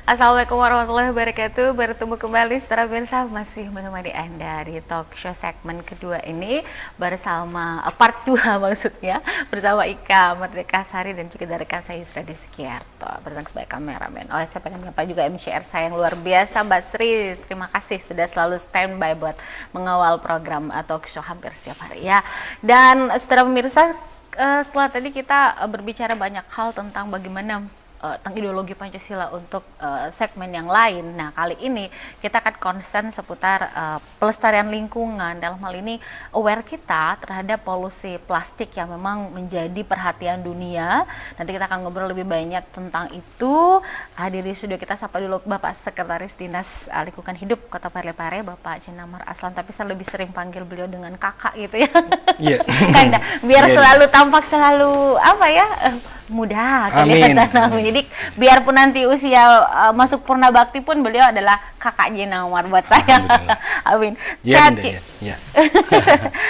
Assalamualaikum warahmatullahi wabarakatuh. Bertemu kembali secara pemirsa, masih menemani Anda di talk show segmen kedua ini bersama part 2 maksudnya, bersama Ika Merdeka Sari dan juga dari rekan saya Yusra Sekiarto bertang sebagai kameramen. Oh, saya pengen menyapa juga MCR saya yang luar biasa, Mbak Sri. Terima kasih sudah selalu standby buat mengawal program talk show hampir setiap hari ya. Dan saudara pemirsa, setelah tadi kita berbicara banyak hal tentang bagaimana tentang ideologi Pancasila untuk segmen yang lain. Nah, kali ini kita akan concern seputar pelestarian lingkungan. Dalam hal ini aware kita terhadap polusi plastik yang memang menjadi perhatian dunia. Nanti kita akan ngobrol lebih banyak tentang itu. Hadir di studio kita sapa dulu Bapak Sekretaris Dinas Lingkungan Hidup Kota Parepare, Bapak Jenamar Aslan, tapi saya lebih sering panggil beliau dengan kakak gitu ya. Iya. Kanda, biar selalu tampak selalu apa ya? Mudah kelihatan. Amin. Jadi biarpun nanti usia masuk purna bakti pun beliau adalah kakak Jenamar buat saya. Amin. Ya, ya.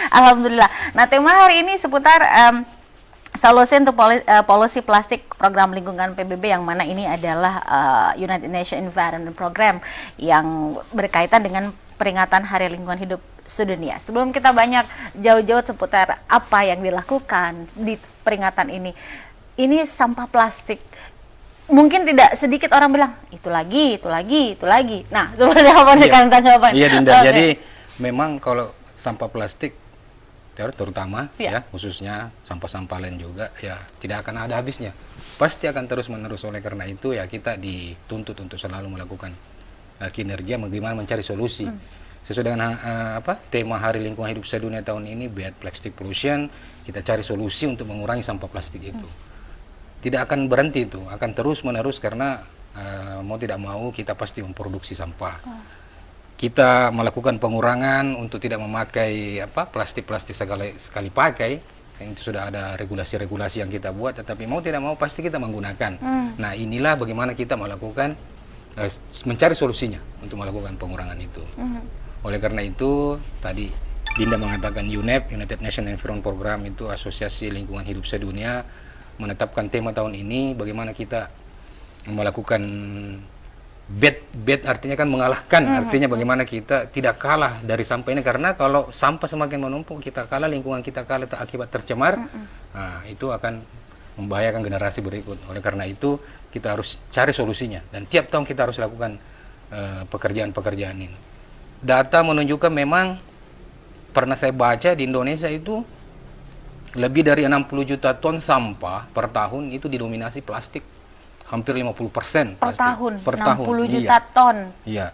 Alhamdulillah. Nah, tema hari ini seputar solusi untuk polusi plastik program lingkungan PBB, yang mana ini adalah United Nations Environment Program yang berkaitan dengan peringatan Hari Lingkungan Hidup sedunia. Sebelum kita banyak jauh-jauh seputar apa yang dilakukan di peringatan ini sampah plastik. Mungkin tidak sedikit orang bilang, itu lagi. Nah, seperti apa nih kan tanggapan? Iya, Dinda. Okay. Jadi memang kalau sampah plastik terutama ya, khususnya sampah-sampah lain juga ya tidak akan ada habisnya. Pasti akan terus-menerus. Oleh karena itu ya kita dituntut untuk selalu melakukan kinerja bagaimana mencari solusi. Sesuai dengan tema Hari Lingkungan Hidup Sedunia tahun ini, Beat Plastic Pollution, kita cari solusi untuk mengurangi sampah plastik itu. Tidak akan berhenti itu, akan terus-menerus karena mau tidak mau kita pasti memproduksi sampah. Kita melakukan pengurangan untuk tidak memakai plastik-plastik sekali pakai. Itu sudah ada regulasi-regulasi yang kita buat, tetapi mau tidak mau pasti kita menggunakan. Nah, inilah bagaimana kita melakukan mencari solusinya untuk melakukan pengurangan itu. Oleh karena itu tadi Dinda mengatakan UNEP, United Nations Environment Program, itu Asosiasi Lingkungan Hidup Sedunia, menetapkan tema tahun ini bagaimana kita melakukan bet artinya kan mengalahkan, artinya bagaimana kita tidak kalah dari sampah ini, karena kalau sampah semakin menumpuk kita kalah, lingkungan kita kalah akibat tercemar, nah, itu akan membahayakan generasi berikut. Oleh karena itu kita harus cari solusinya dan tiap tahun kita harus lakukan pekerjaan-pekerjaan ini. Data menunjukkan memang pernah saya baca di Indonesia itu lebih dari 60 juta ton sampah per tahun itu didominasi plastik, hampir 50% per tahun. Per 60 tahun. Juta ton. Iya.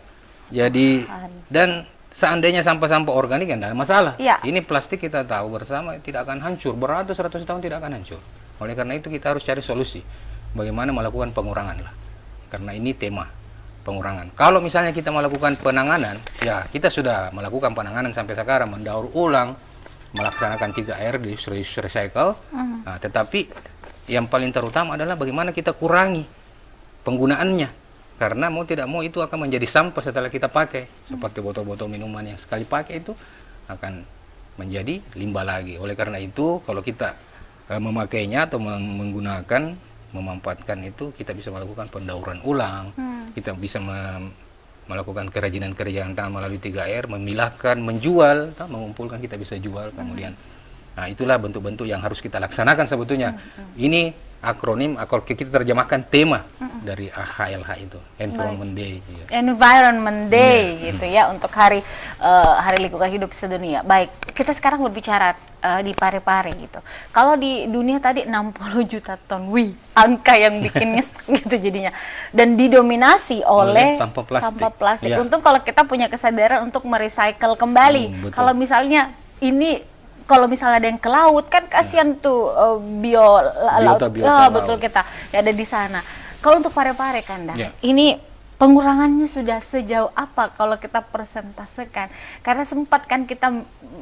Jadi dan seandainya sampah-sampah organik kan tidak ada masalah. Iya. Ini plastik kita tahu bersama tidak akan hancur, beratus-ratus tahun tidak akan hancur. Oleh karena itu kita harus cari solusi bagaimana melakukan pengurangan lah. Karena ini tema pengurangan. Kalau misalnya kita melakukan penanganan, ya kita sudah melakukan penanganan sampai sekarang, mendaur ulang, melaksanakan 3R di recycle. Nah, tetapi yang paling terutama adalah bagaimana kita kurangi penggunaannya, karena mau tidak mau itu akan menjadi sampah setelah kita pakai. Seperti botol-botol minuman yang sekali pakai itu akan menjadi limbah lagi. Oleh karena itu kalau kita memakainya atau menggunakan, memanfaatkan itu, kita bisa melakukan pendauran ulang, kita bisa melakukan kerajinan-kerajinan tangan melalui 3R, memilahkan, menjual, mengumpulkan, kita bisa jual kemudian. Nah, itulah bentuk-bentuk yang harus kita laksanakan sebetulnya. Ini akronim, kalau kita terjemahkan tema dari HLH itu, Environment Day. Ya. Environment Day gitu ya, untuk Hari Lingkungan Hidup Sedunia. Baik, kita sekarang berbicara di Parepare gitu. Kalau di dunia tadi 60 juta ton, angka yang bikin gitu jadinya. Dan didominasi oleh sampah plastik. Ya. Untung kalau kita punya kesadaran untuk merecycle kembali. Kalau misalnya kalau misalnya ada yang ke laut kan kasihan tuh laut, betul kita ya ada di sana. Kalau untuk Parepare kan, ini pengurangannya sudah sejauh apa kalau kita persentasekan? Karena sempat kan kita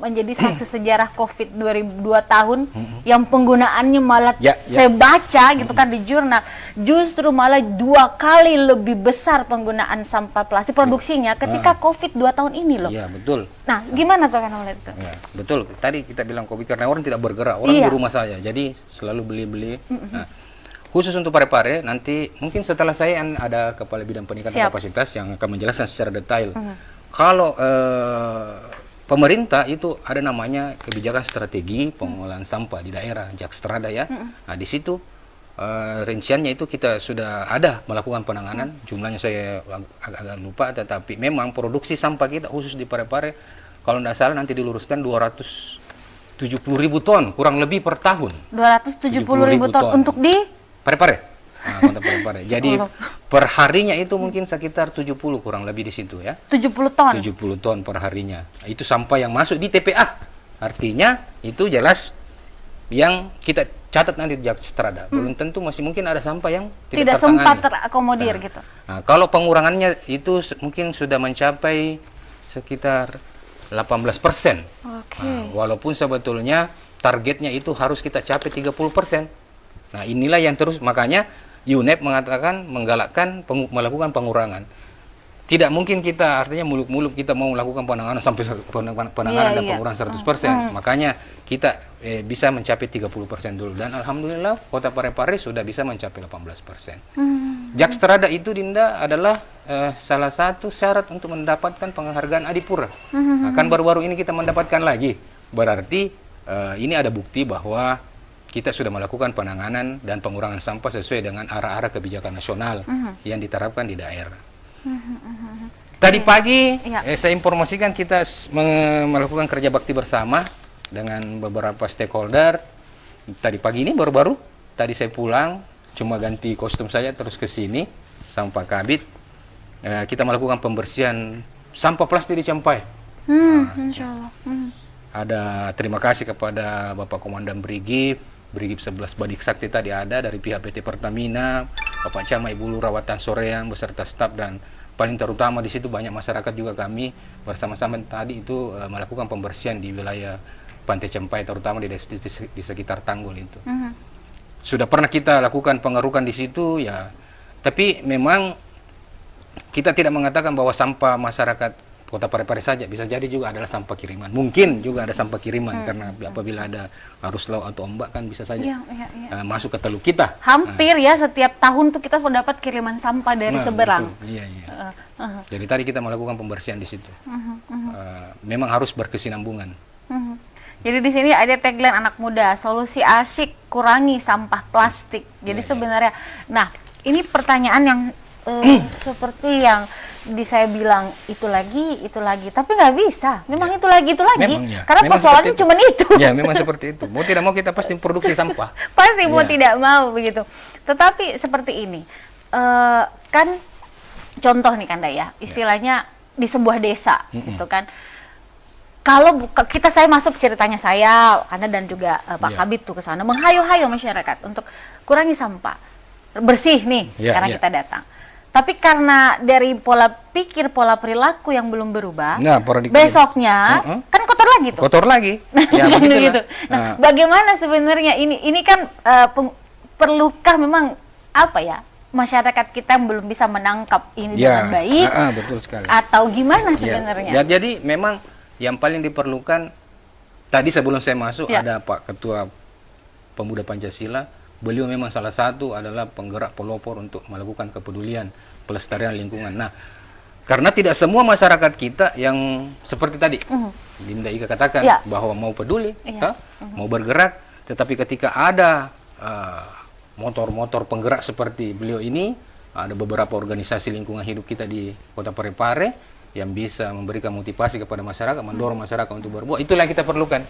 menjadi saksi sejarah COVID 2002 tahun yang penggunaannya malah saya baca gitu kan di jurnal, justru malah 2 kali lebih besar penggunaan sampah plastik produksinya ketika COVID 2 tahun ini loh. Iya, betul. Nah, gimana tuh kan oleh itu? Ya, betul. Tadi kita bilang COVID karena orang tidak bergerak, orang di rumah saja, jadi selalu beli-beli. Nah, khusus untuk Parepare, nanti mungkin setelah saya ada kepala bidang peningkatan kapasitas yang akan menjelaskan secara detail. Kalau pemerintah itu ada namanya kebijakan strategi pengolahan sampah di daerah Jakstrada ya. Nah di situ rinciannya itu kita sudah ada melakukan penanganan. Jumlahnya saya agak lupa, tetapi memang produksi sampah kita khusus di Parepare kalau tidak salah nanti diluruskan 270.000 ton kurang lebih per tahun. 270.000 ton untuk di Parepare. Nah, kota Parepare. Jadi per harinya itu mungkin sekitar 70 kurang lebih di situ ya. 70 ton. 70 ton per harinya. Itu sampah yang masuk di TPA. Artinya itu jelas yang kita catat nanti di Jakstrada. Belum tentu masih mungkin ada sampah yang tidak sempat terakomodir gitu. Nah, kalau pengurangannya itu mungkin sudah mencapai sekitar 18%. Walaupun sebetulnya targetnya itu harus kita capai 30%. Nah inilah yang terus, makanya UNEP mengatakan, menggalakkan melakukan pengurangan. Tidak mungkin kita, artinya muluk-muluk kita mau melakukan penanganan sampai penanganan dan pengurangan 100%. Makanya kita bisa mencapai 30% dulu. Dan Alhamdulillah kota Parepare sudah bisa mencapai 18%. Jakstrada itu Dinda adalah salah satu syarat untuk mendapatkan penghargaan Adipura. Nah, kan baru-baru ini kita mendapatkan lagi. Berarti ini ada bukti bahwa kita sudah melakukan penanganan dan pengurangan sampah sesuai dengan arah-arah kebijakan nasional yang diterapkan di daerah. Tadi pagi saya informasikan kita melakukan kerja bakti bersama dengan beberapa stakeholder. Tadi pagi ini baru-baru, tadi saya pulang, cuma ganti kostum saya terus ke sini sama Pak Kabid. Kita melakukan pembersihan sampah plastik di Campai. Insya Allah. Ada terima kasih kepada Bapak Komandan Brigif 11 Badik Sakti tadi ada dari pihak PT Pertamina, Bapak Camat, Ibu Lurah Watan Soreang beserta staf, dan paling terutama di situ banyak masyarakat juga kami bersama-sama tadi itu melakukan pembersihan di wilayah Pantai Campai, terutama di sekitar Tanggul itu. Sudah pernah kita lakukan pengerukan di situ ya, tapi memang kita tidak mengatakan bahwa sampah masyarakat Kota Parepare saja, bisa jadi juga adalah sampah kiriman. Mungkin juga ada sampah kiriman karena apabila ada arus laut atau ombak kan bisa saja masuk ke teluk kita. Hampir ya setiap tahun tuh kita sudah dapat kiriman sampah dari seberang. Iya. Jadi tadi kita melakukan pembersihan di situ. Memang harus berkesinambungan. Jadi di sini ada tagline anak muda, solusi asyik kurangi sampah plastik. Jadi sebenarnya, nah ini pertanyaan yang seperti yang saya bilang itu lagi, tapi nggak bisa. Memang itu lagi, karena persoalannya cuma itu. Ya, memang seperti itu. Mau tidak mau kita pasti produksi sampah. Pasti mau tidak mau begitu. Tetapi seperti ini, kan contoh nih Kanda ya, istilahnya di sebuah desa, gitu kan. Kalau saya masuk ceritanya saya, Kanda dan juga Pak Kabid tuh ke sana menghayo-hayo masyarakat untuk kurangi sampah, bersih nih, karena kita datang. Tapi karena dari pola pikir, pola perilaku yang belum berubah, besoknya kan kotor lagi tuh. Kotor lagi. Ya, gitu. Nah, bagaimana sebenarnya ini kan perlukah memang apa ya? Masyarakat kita yang belum bisa menangkap ini dengan baik. Betul sekali. Atau gimana sebenarnya? Ya, jadi memang yang paling diperlukan tadi sebelum saya masuk ada Pak Ketua Pemuda Pancasila. Beliau memang salah satu adalah penggerak pelopor untuk melakukan kepedulian pelestarian lingkungan. Nah, karena tidak semua masyarakat kita yang seperti tadi Dinda Ika katakan bahwa mau peduli, mau bergerak, tetapi ketika ada motor-motor penggerak seperti beliau ini, ada beberapa organisasi lingkungan hidup kita di Kota Parepare yang bisa memberikan motivasi kepada masyarakat, mendorong masyarakat untuk berbuat, itulah yang kita perlukan.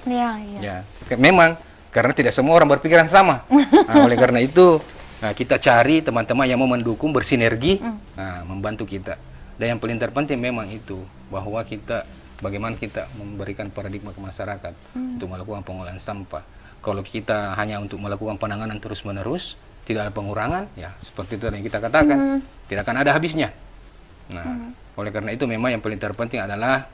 Ya, memang karena tidak semua orang berpikiran sama. Nah, oleh karena itu kita cari teman-teman yang mau mendukung, bersinergi, membantu kita. Dan yang paling terpenting memang itu, bahwa bagaimana kita memberikan paradigma ke masyarakat untuk melakukan pengolahan sampah. Kalau kita hanya untuk melakukan penanganan terus-menerus, tidak ada pengurangan, ya seperti itu yang kita katakan, tidak akan ada habisnya. Nah, oleh karena itu memang yang paling terpenting adalah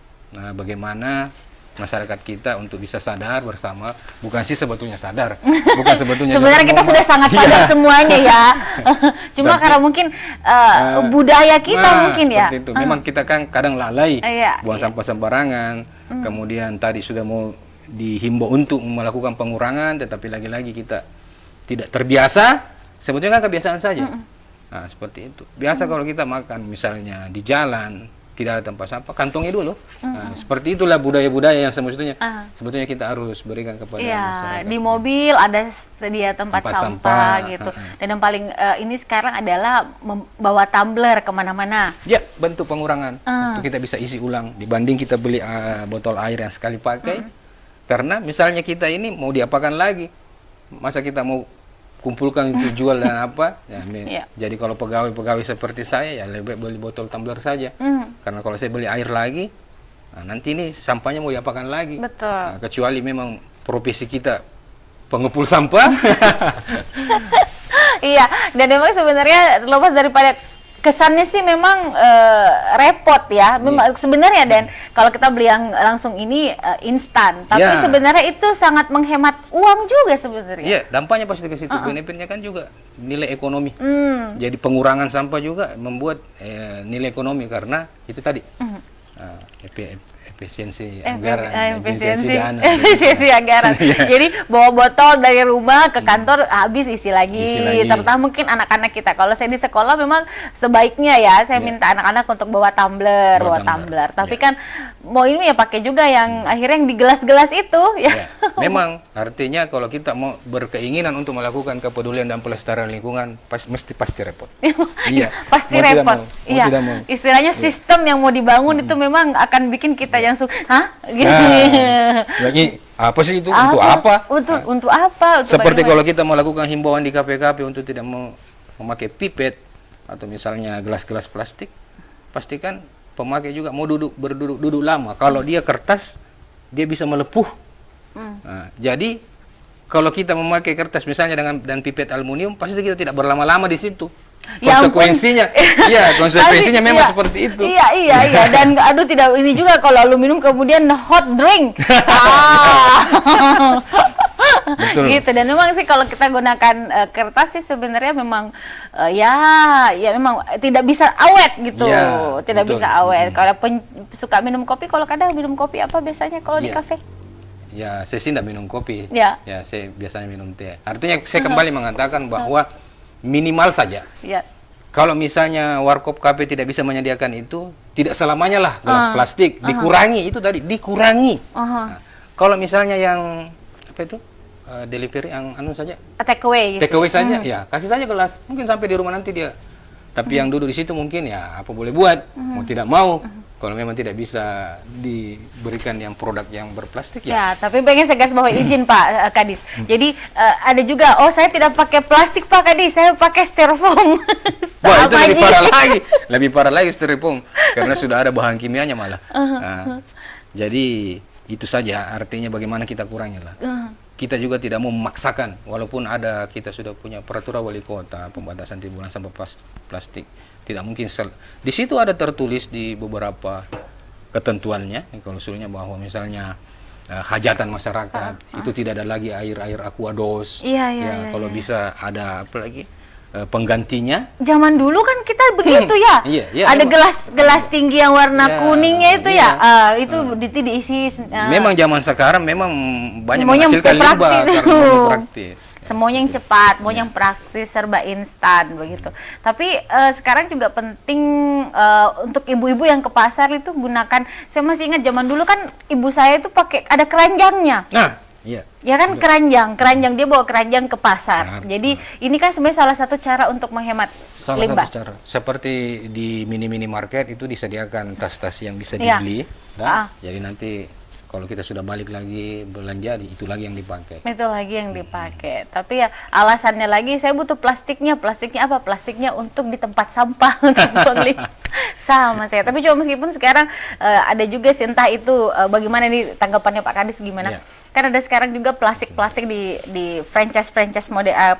bagaimana masyarakat kita untuk bisa sadar bersama, bukan sih sebetulnya sadar, bukan sebetulnya sebenarnya kita sudah sangat sadar semuanya ya. Cuma karena mungkin budaya kita mungkin ya. Itu. Memang kita kan kadang lalai buang sampah sembarangan, kemudian tadi sudah mau dihimbau untuk melakukan pengurangan, tetapi lagi-lagi kita tidak terbiasa, sebetulnya kan kebiasaan saja. Nah, seperti itu. Biasa kalau kita makan misalnya di jalan, tidak ada tempat sampah, kantongi dulu. Nah, seperti itulah budaya-budaya yang sebetulnya kita harus berikan kepada masyarakat. Di mobil ada sedia tempat sampah gitu. Dan yang paling ini sekarang adalah membawa tumbler kemana-mana. Ya, bentuk pengurangan. Untuk kita bisa isi ulang dibanding kita beli botol air yang sekali pakai. Karena misalnya kita ini mau diapakan lagi, masa kita mau kumpulkan untuk jual dan apa ya, jadi kalau pegawai-pegawai seperti saya ya lebih baik beli botol tumbler saja. Karena kalau saya beli air lagi, nanti ini sampahnya mau diapakan lagi. Betul. Kecuali memang profesi kita pengepul sampah. Iya, dan memang sebenarnya terlepas daripada kesannya sih memang repot ya. Memang sebenarnya, dan kalau kita beli yang langsung ini instan, tapi sebenarnya itu sangat menghemat uang juga sebenarnya. Iya, dampaknya pasti ke situ. Benefitnya kan juga nilai ekonomi. Jadi pengurangan sampah juga membuat nilai ekonomi karena itu tadi efisiensi anggaran, efisiensi anggaran. Jadi bawa botol dari rumah ke kantor habis isi lagi. Terutama mungkin anak-anak kita. Kalau saya di sekolah memang sebaiknya ya saya minta anak-anak untuk bawa tumbler, Tapi kan mau ini ya pakai juga yang akhirnya yang di gelas-gelas itu ya. Memang artinya kalau kita mau berkeinginan untuk melakukan kepedulian dan pelestarian lingkungan pasti repot. Iya, pasti repot. Iya. Istilahnya sistem yang mau dibangun itu memang akan bikin kita yang gitu. Apa sih itu? Untuk apa? Untuk apa? Seperti kalau kita melakukan himbauan di kafe-kafe untuk tidak memakai pipet atau misalnya gelas-gelas plastik, pastikan pemakai juga mau berduduk lama. Kalau dia kertas, dia bisa melepuh. Nah, jadi kalau kita memakai kertas misalnya dan pipet aluminium, pasti kita tidak berlama-lama di situ. Konsekuensinya, konsekuensinya memang seperti itu. Iya. Dan aduh tidak ini juga kalau aluminium kemudian hot drink. Betul. Gitu. Dan memang sih kalau kita gunakan kertas sih sebenarnya memang memang tidak bisa awet gitu. Tidak bisa awet. Kalau suka minum kopi, kalau kadang minum kopi apa biasanya kalau di kafe? Ya, saya sih tidak minum kopi. Ya, saya biasanya minum teh. Artinya saya kembali mengatakan bahwa minimal saja. Kalau misalnya warkop kafe tidak bisa menyediakan itu, tidak selamanya lah gelas plastik, dikurangi itu tadi, dikurangi. Nah, kalau misalnya yang apa itu delivery yang saja, take away saja, ya kasih saja gelas, mungkin sampai di rumah nanti dia. Tapi yang duduk di situ mungkin ya apa boleh buat, mau tidak mau. Kalau memang tidak bisa diberikan yang produk yang berplastik ya. Tapi pengen saya garis bawah izin Pak Kadis. Jadi ada juga, saya tidak pakai plastik Pak Kadis, saya pakai styrofoam. Wah, itu lebih parah lagi. Lebih parah lagi styrofoam karena sudah ada bahan kimianya malah. Jadi itu saja, artinya bagaimana kita kurangi lah. Kita juga tidak mau memaksakan, walaupun kita sudah punya peraturan wali kota pembatasan timbulan sampah plastik. Tidak mungkin di situ ada tertulis di beberapa ketentuannya, klausulnya bahwa misalnya hajatan masyarakat itu tidak ada lagi air aquados. Kalau bisa ada apa lagi penggantinya. Zaman dulu kan kita begitu ya. Ada gelas tinggi yang warna kuningnya itu itu diisi. Memang zaman sekarang memang banyak menghasilkan limbah karena praktis. Semuanya yang cepat, mau yang praktis, serba instan begitu. Tapi sekarang juga penting untuk ibu-ibu yang ke pasar itu gunakan. Saya masih ingat zaman dulu kan ibu saya itu pakai ada keranjangnya. Ya kan, keranjang dia bawa keranjang ke pasar. Jadi ini kan sebenarnya salah satu cara untuk menghemat limbah. Satu cara. Seperti di mini market itu disediakan tas-tas yang bisa dibeli. Jadi nanti kalau kita sudah balik lagi belanja, itu lagi yang dipakai. Itu lagi yang dipakai. Tapi ya alasannya lagi, saya butuh plastiknya. Plastiknya apa? Plastiknya untuk di tempat sampah untuk buang sama saya. Tapi cuma meskipun sekarang ada juga sih, entah itu bagaimana nih tanggapannya Pak Kadis gimana? Kan ada sekarang juga plastik di franchise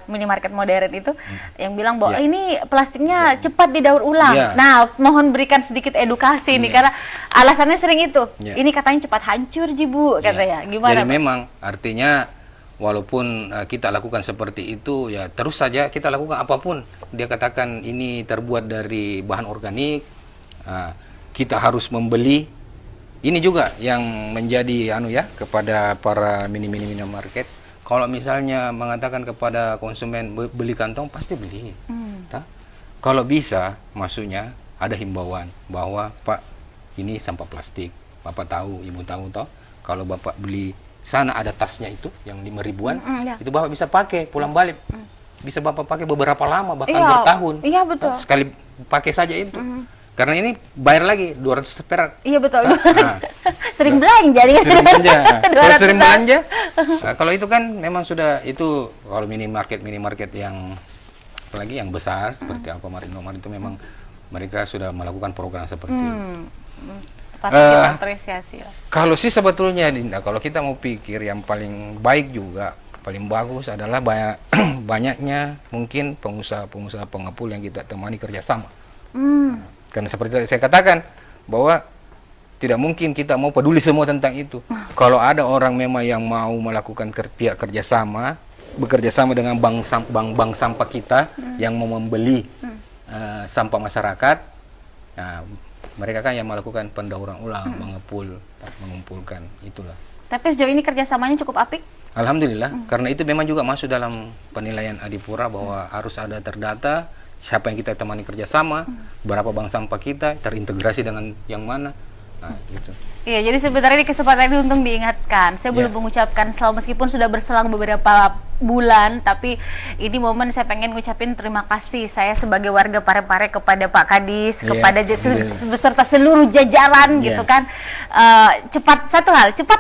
minimarket modern itu yang bilang bahwa ini plastiknya cepat didaur ulang. Nah, mohon berikan sedikit edukasi nih karena alasannya sering itu. Ini katanya cepat hancur, Jibu, katanya. Gimana? Jadi memang artinya walaupun kita lakukan seperti itu, ya terus saja kita lakukan apapun. Dia katakan ini terbuat dari bahan organik, kita harus membeli. Ini juga yang menjadi kepada para mini market, Kalau misalnya mengatakan kepada konsumen beli kantong, pasti beli. Kalau bisa, maksudnya ada himbauan bahwa Pak, ini sampah plastik. Bapak tahu, Ibu tahu toh, kalau Bapak beli sana ada tasnya itu yang 5.000-an, itu Bapak bisa pakai pulang balik. Bisa Bapak pakai beberapa lama, bahkan bertahun. Iya, betul. Sekali pakai saja itu. Karena ini bayar lagi 200 perak. Iya, betul. Sering belanja nih. Sering belanja. Kalau sering belanja, kalau itu kan memang sudah itu, kalau minimarket yang apalagi yang besar seperti Alfamart, Indomaret itu memang mereka sudah melakukan program seperti itu. Patut kita apresiasi lah. Kalau sih sebetulnya Dinda, kalau kita mau pikir yang paling baik juga, paling bagus adalah banyaknya mungkin pengusaha-pengusaha pengepul yang kita temani kerjasama. Karena seperti saya katakan bahwa tidak mungkin kita mau peduli semua tentang itu. Kalau ada orang memang yang mau melakukan pihak kerjasama, bekerja sama dengan bank sampah kita yang mau membeli sampah masyarakat, nah, mereka kan yang melakukan pendauran ulang, mengepul, mengumpulkan, itulah. Tapi sejauh ini kerjasamanya cukup apik? Alhamdulillah, karena itu memang juga masuk dalam penilaian Adipura bahwa harus ada terdata siapa yang kita temani kerjasama, berapa bank sampah kita, terintegrasi dengan yang mana, nah, gitu. Iya, jadi sebenarnya di kesempatan ini untung diingatkan. Saya belum mengucapkan selamat meskipun sudah berselang beberapa bulan, tapi ini momen saya pengen ngucapin terima kasih saya sebagai warga Parepare kepada Pak Kadis, kepada beserta seluruh jajaran gitu kan. Cepat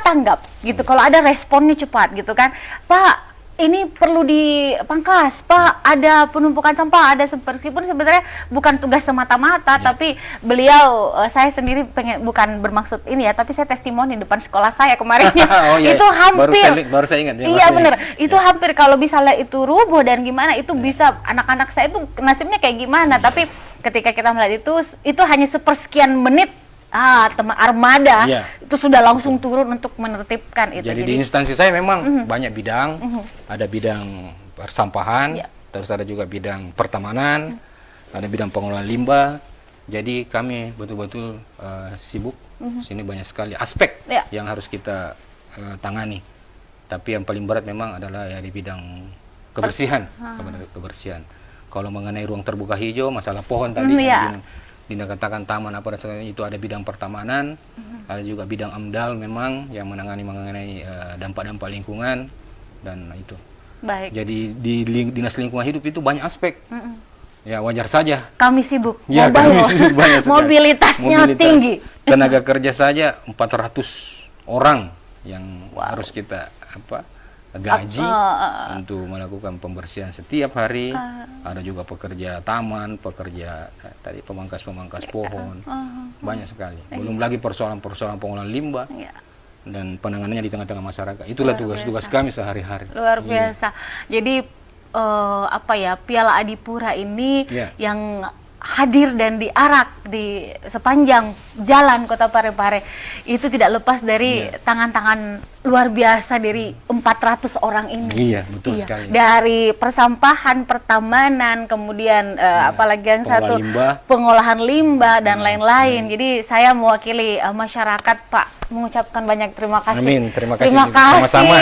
tanggap gitu. Kalau ada responnya cepat gitu kan. Pak, ini perlu dipangkas, Pak, ada penumpukan sampah, ada meskipun sebenarnya bukan tugas semata-mata, tapi beliau, saya sendiri bukan bermaksud ini ya, tapi saya testimoni depan sekolah saya kemarin. Itu hampir, baru saya ingat. Iya bener, itu hampir kalau misalnya itu rubuh dan gimana, itu bisa anak-anak saya itu nasibnya kayak gimana, tapi ketika kita melihat itu hanya sepersekian menit, teman armada itu sudah langsung turun untuk menertibkan itu. Jadi di instansi saya memang banyak bidang, ada bidang persampahan, terus ada juga bidang pertamanan, ada bidang pengelolaan limbah. Jadi kami betul-betul sibuk. Sini banyak sekali aspek yang harus kita tangani. Tapi yang paling berat memang adalah ya di bidang kebersihan, kebersihan. Kalau mengenai ruang terbuka hijau, masalah pohon tadi. Dinda katakan taman apa dan sebagainya, itu ada bidang pertamanan, ada juga bidang AMDAL memang yang mengenai dampak-dampak lingkungan dan itu. Baik. Jadi di Dinas Lingkungan Hidup itu banyak aspek. Ya wajar saja. Kami sibuk. Ya, kami sibuk banyak sekali. Mobilitas tinggi. Tenaga kerja saja 400 orang yang harus kita gaji untuk melakukan pembersihan setiap hari. Ada juga pekerja taman, pekerja tadi pemangkas pohon, banyak sekali. Belum lagi persoalan-persoalan pengolahan limbah dan penanganannya di tengah-tengah masyarakat. Itulah tugas-tugas kami sehari-hari. Luar biasa. Jadi Piala Adipura ini yang hadir dan diarak di sepanjang jalan Kota Parepare itu tidak lepas dari tangan-tangan luar biasa dari 400 orang ini. Iya, betul sekali. Dari persampahan, pertamanan, kemudian apalagi yang pengolahan limbah dan lain-lain. Jadi saya mewakili masyarakat, Pak, mengucapkan banyak terima kasih. Amin, terima kasih. Terima kasih sama-sama.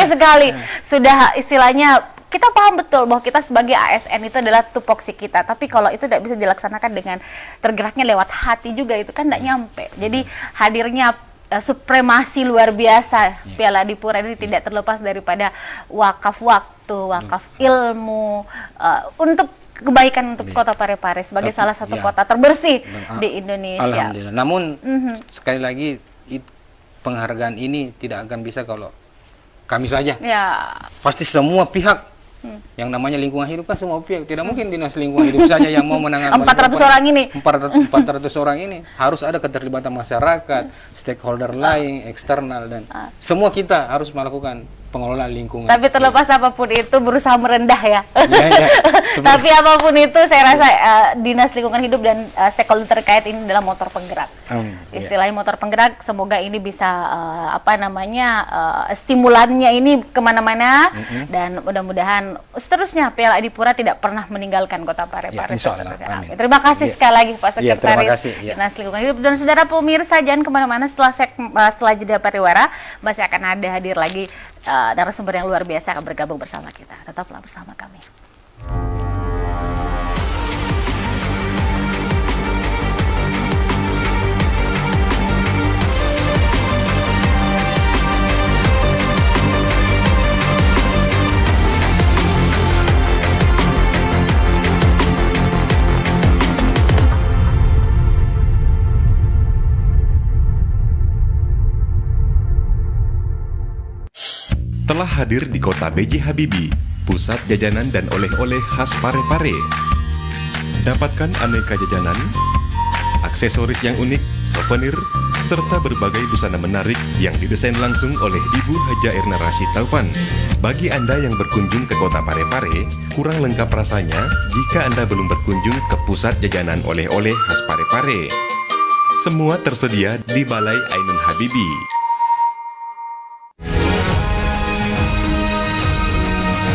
sekali. Sudah istilahnya kita paham betul bahwa kita sebagai ASN itu adalah tupoksi kita, tapi kalau itu tidak bisa dilaksanakan dengan tergeraknya lewat hati juga, itu kan tidak nyampe. Jadi hadirnya supremasi luar biasa Piala Adipura ini tidak terlepas daripada wakaf waktu, wakaf ilmu untuk kebaikan untuk Kota Parepare sebagai salah satu kota terbersih di Indonesia. Alhamdulillah. Namun sekali lagi penghargaan ini tidak akan bisa kalau kami saja. Pasti semua pihak. Yang namanya lingkungan hidup kan semua pihak, tidak mungkin Dinas Lingkungan Hidup saja yang mau menangani 400 orang ini. 400 orang ini harus ada keterlibatan masyarakat, stakeholder lain, eksternal, dan semua kita harus melakukan pengelolaan lingkungan. Tapi terlepas apapun itu berusaha merendah ya. Tapi apapun itu saya rasa Dinas Lingkungan Hidup dan stakeholder terkait ini adalah motor penggerak. Istilahnya motor penggerak, semoga ini bisa stimulannya ini kemana-mana dan mudah-mudahan seterusnya Piala Adipura tidak pernah meninggalkan Kota Parepare. Terima kasih sekali lagi Pak Sekretaris Dinas Lingkungan Hidup dan saudara pemirsa, jangan kemana-mana. Setelah jeda pariwara masih akan ada hadir lagi narasumber yang luar biasa akan bergabung bersama kita. Tetaplah bersama kami. Telah hadir di kota B.J. Habibie, pusat jajanan dan oleh-oleh khas Parepare. Dapatkan aneka jajanan, aksesoris yang unik, souvenir, serta berbagai busana menarik yang didesain langsung oleh Ibu Haja Erna Rashid Taufan. Bagi Anda yang berkunjung ke kota Parepare, kurang lengkap rasanya jika Anda belum berkunjung ke pusat jajanan oleh-oleh khas Parepare. Semua tersedia di Balai Ainun Habibie.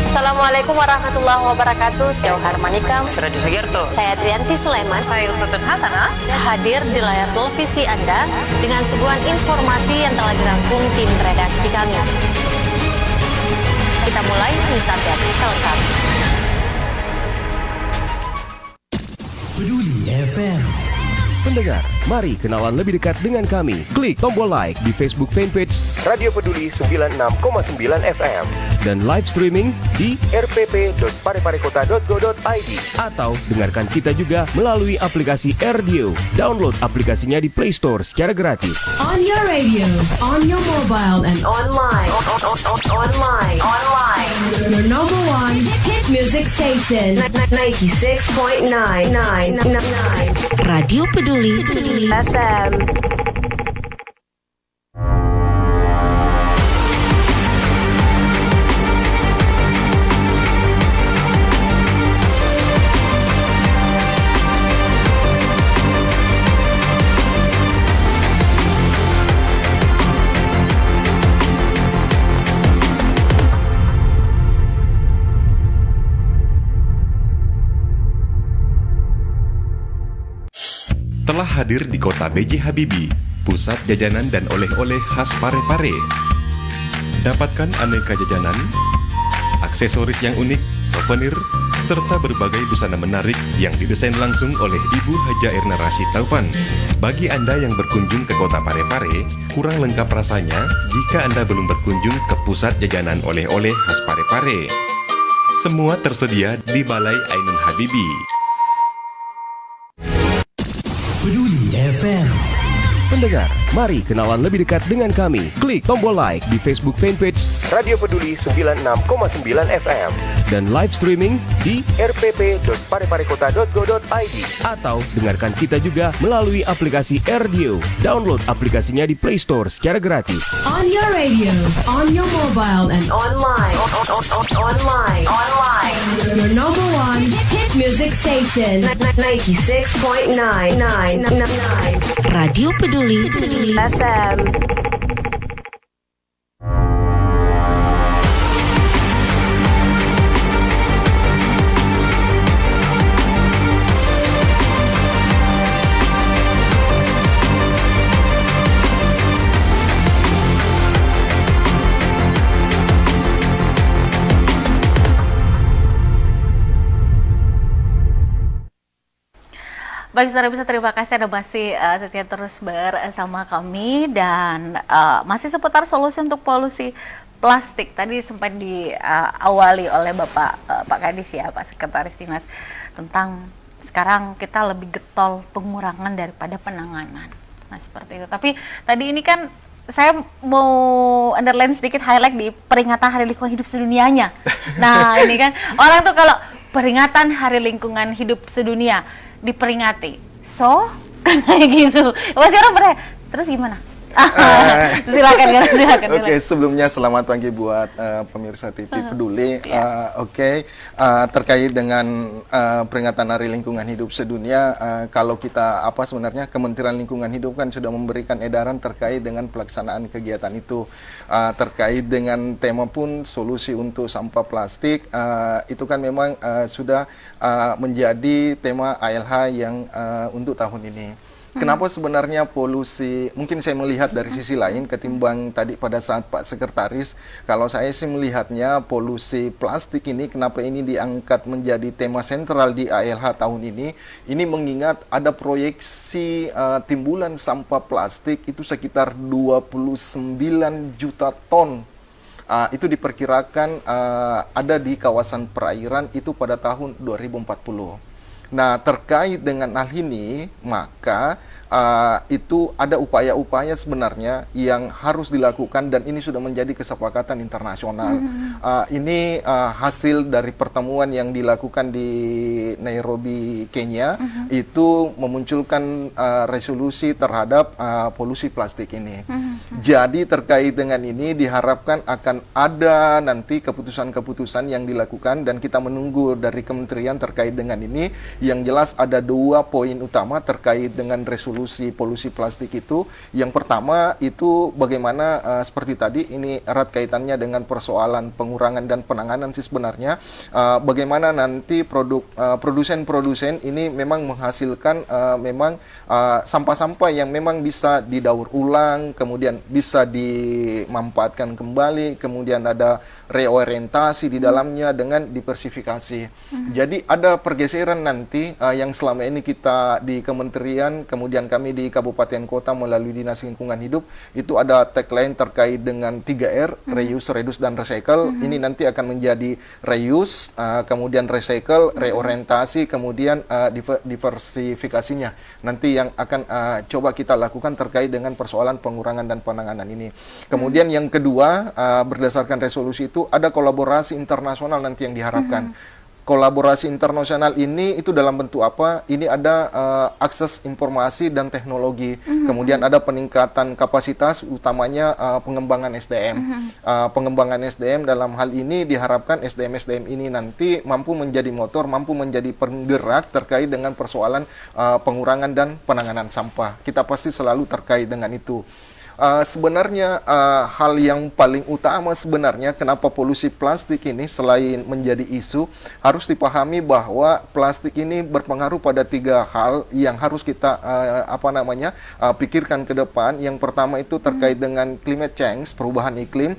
Assalamualaikum warahmatullahi wabarakatuh. Saya Harmanika. Suradi Sugiarto. Saya Trianti Sulaiman. Saya Uswatun Hasanah. Hadir di layar televisi Anda dengan suguhan informasi yang telah dirangkum tim redaksi kami. Kita mulai news update selengkap. Peduli FM. Pendengar, mari kenalan lebih dekat dengan kami. Klik tombol like di Facebook fanpage Radio Peduli 96,9 FM dan live streaming di rpp.pareparekota.go.id atau dengarkan kita juga melalui aplikasi RDio. Download aplikasinya di Play Store secara gratis. On your radio, on your mobile and Online. your number one hit music station 96.9 Radio Peduli FM. Telah hadir di kota B.J. Habibie, pusat jajanan dan oleh-oleh khas Parepare. Dapatkan aneka jajanan, aksesoris yang unik, souvenir, serta berbagai busana menarik yang didesain langsung oleh Ibu Haja Erna Rashid Taufan. Bagi Anda yang berkunjung ke kota Parepare, kurang lengkap rasanya jika Anda belum berkunjung ke pusat jajanan oleh-oleh khas Parepare. Semua tersedia di Balai Ainun Habibie. Peduli FM. Pendengar, mari kenalan lebih dekat dengan kami. Klik tombol like di Facebook fanpage Radio Peduli 96,9 FM dan live streaming di rpp.pareparekota.go.id atau dengarkan kita juga melalui aplikasi RDio. Download aplikasinya di Play Store secara gratis. on your radio, on your mobile and Online. your number one hit music station 96.9 Radio Peduli FM. Baik, saudara bisa terima kasih Anda masih setia terus bersama kami dan masih seputar solusi untuk polusi plastik. Tadi sempat diawali oleh Bapak Pak Kadis ya, Pak Sekretaris Dinas, tentang sekarang kita lebih getol pengurangan daripada penanganan. Nah, seperti itu. Tapi tadi ini kan saya mau underline sedikit highlight di peringatan Hari Lingkungan Hidup Sedunianya. Nah, ini kan orang tuh kalau peringatan Hari Lingkungan Hidup Sedunia diperingati, kayak gitu. Masih orang bertanya, terus gimana? Silakan. Oke, sebelumnya selamat pagi buat pemirsa TV Peduli. Terkait dengan peringatan Hari Lingkungan Hidup Sedunia, kalau kita sebenarnya Kementerian Lingkungan Hidup kan sudah memberikan edaran terkait dengan pelaksanaan kegiatan itu, terkait dengan tema pun solusi untuk sampah plastik. Itu kan memang sudah menjadi tema ALH yang untuk tahun ini. Kenapa sebenarnya polusi, mungkin saya melihat dari sisi lain ketimbang tadi pada saat Pak Sekretaris, kalau saya sih melihatnya polusi plastik ini, kenapa ini diangkat menjadi tema sentral di ALH tahun ini mengingat ada proyeksi timbulan sampah plastik itu sekitar 29 juta ton. Itu diperkirakan ada di kawasan perairan itu pada tahun 2040. Nah, terkait dengan hal ini, maka itu ada upaya-upaya sebenarnya yang harus dilakukan dan ini sudah menjadi kesepakatan internasional. Ini hasil dari pertemuan yang dilakukan di Nairobi, Kenya, itu memunculkan resolusi terhadap polusi plastik ini. Jadi terkait dengan ini diharapkan akan ada nanti keputusan-keputusan yang dilakukan dan kita menunggu dari kementerian terkait dengan ini. Yang jelas ada 2 poin utama terkait dengan resolusi polusi plastik itu. Yang pertama itu bagaimana seperti tadi ini erat kaitannya dengan persoalan pengurangan dan penanganan sih sebenarnya. Bagaimana nanti produsen-produsen ini memang menghasilkan memang sampah-sampah yang memang bisa didaur ulang, kemudian bisa dimanfaatkan kembali, kemudian ada reorientasi di dalamnya dengan diversifikasi. Jadi ada pergeseran nanti yang selama ini kita di kementerian, kemudian kami di kabupaten kota melalui Dinas Lingkungan Hidup, itu ada tagline terkait dengan 3R, reuse, reduce, dan recycle. Ini nanti akan menjadi reuse, kemudian recycle, reorientasi, kemudian diversifikasinya. Nanti yang akan coba kita lakukan terkait dengan persoalan pengurangan dan penanganan ini. Kemudian yang kedua, berdasarkan resolusi itu ada kolaborasi internasional nanti yang diharapkan. Kolaborasi internasional ini itu dalam bentuk apa? Ini ada akses informasi dan teknologi. Kemudian ada peningkatan kapasitas, utamanya pengembangan SDM. Pengembangan SDM dalam hal ini diharapkan SDM ini nanti mampu menjadi motor, mampu menjadi penggerak terkait dengan persoalan pengurangan dan penanganan sampah. Kita pasti selalu terkait dengan itu. Sebenarnya hal yang paling utama sebenarnya kenapa polusi plastik ini selain menjadi isu harus dipahami bahwa plastik ini berpengaruh pada 3 hal yang harus kita pikirkan ke depan. Yang pertama itu terkait dengan climate change, perubahan iklim.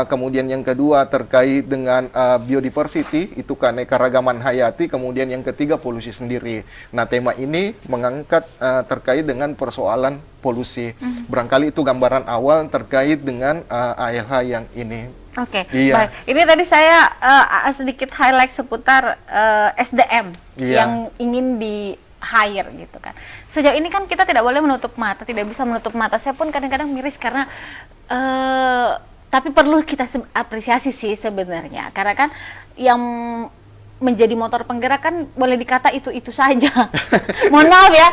Kemudian yang kedua terkait dengan biodiversity, itu keanekaragaman hayati. Kemudian yang ketiga polusi sendiri. Nah, tema ini mengangkat terkait dengan persoalan polusi. Barangkali itu gambaran awal terkait dengan ALH yang ini. Oke, iya. Baik. Ini tadi saya sedikit highlight seputar SDM yang ingin di hire gitu kan. Sejauh ini kan kita tidak boleh menutup mata, tidak bisa menutup mata. Saya pun kadang-kadang miris karena tapi perlu kita apresiasi sih sebenarnya. Karena kan yang menjadi motor penggerak kan boleh dikata itu saja. Mohon maaf ya,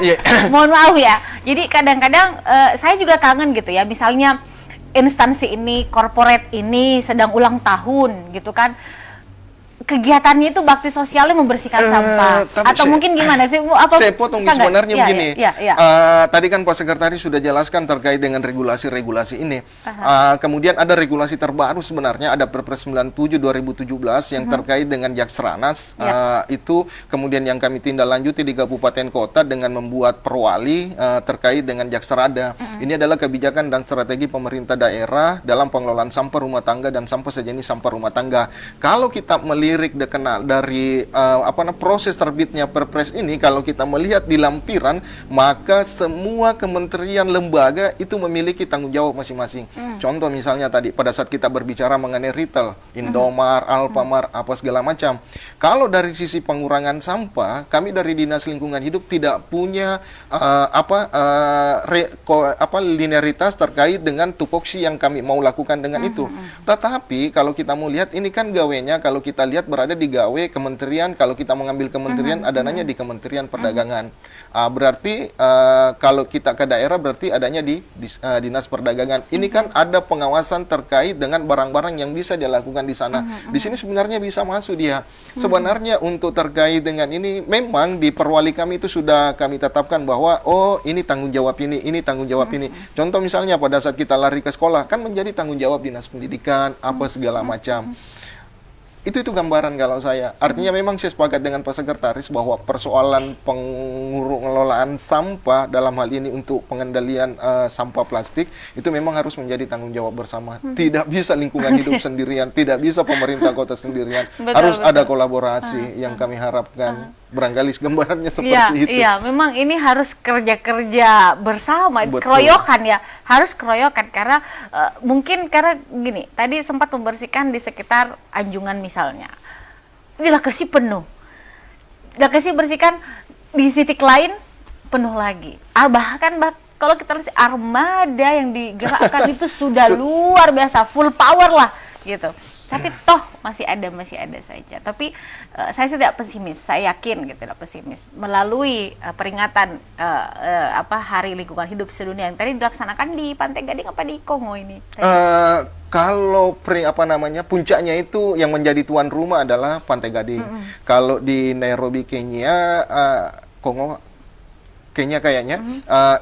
mohon maaf ya. Jadi kadang-kadang saya juga kangen gitu ya. Misalnya instansi ini, corporate ini sedang ulang tahun gitu kan. Kegiatannya itu bakti sosialnya membersihkan sampah atau mungkin gimana sih? Saya potong sebenarnya begini. Tadi kan Pak Sekretaris sudah jelaskan terkait dengan regulasi-regulasi ini. Kemudian ada regulasi terbaru sebenarnya, ada Perpres 97 2017 yang terkait dengan Jaksranas. Itu kemudian yang kami tindak lanjuti di kabupaten kota dengan membuat perwali terkait dengan Jaksrada. Ini adalah kebijakan dan strategi pemerintah daerah dalam pengelolaan sampah rumah tangga dan sampah sejenis sampah rumah tangga. Kalau kita melirik dari proses terbitnya Perpres ini, kalau kita melihat di lampiran, maka semua kementerian lembaga itu memiliki tanggung jawab masing-masing. Contoh misalnya tadi pada saat kita berbicara mengenai retail, Indomart, Alfamart, apa segala macam. Kalau dari sisi pengurangan sampah, kami dari Dinas Lingkungan Hidup tidak punya linearitas terkait dengan tupoksi yang kami mau lakukan dengan itu. Tetapi kalau kita mau lihat, ini kan gawenya, kalau kita lihat berada di gawe kementerian, kalau kita mengambil kementerian adanya di Kementerian Perdagangan. Berarti kalau kita ke daerah berarti adanya di Dinas Perdagangan. Ini kan ada pengawasan terkait dengan barang-barang yang bisa dilakukan di sana. Di sini sebenarnya bisa masuk dia. Sebenarnya untuk terkait dengan ini memang di perwali kami itu sudah kami tetapkan bahwa ini tanggung jawab ini tanggung jawab ini. Contoh misalnya pada saat kita lari ke sekolah kan menjadi tanggung jawab Dinas Pendidikan apa segala macam. Itu gambaran kalau saya. Artinya memang saya sepakat dengan Pak Sekretaris bahwa persoalan pengelolaan sampah dalam hal ini untuk pengendalian sampah plastik itu memang harus menjadi tanggung jawab bersama. Tidak bisa lingkungan hidup sendirian, tidak bisa pemerintah kota sendirian. Harus ada kolaborasi yang kami harapkan. Barangkali gambarannya seperti itu. Iya, memang ini harus kerja bersama, keroyokan ya, harus keroyokan karena mungkin karena gini, tadi sempat membersihkan di sekitar Anjungan misalnya, ini lokasi penuh, lokasi bersihkan di titik lain penuh lagi, bahkan kalau kita lihat armada yang digerakkan itu sudah luar biasa, full power lah gitu. Tapi toh masih ada saja. Tapi saya tidak pesimis, saya yakin gitu, tidak pesimis. Melalui peringatan Hari Lingkungan Hidup Sedunia yang tadi dilaksanakan di Pantai Gading apa di Kongo ini? Kalau puncaknya itu yang menjadi tuan rumah adalah Pantai Gading. Kalau di Nairobi, Kenya, Kenya kayaknya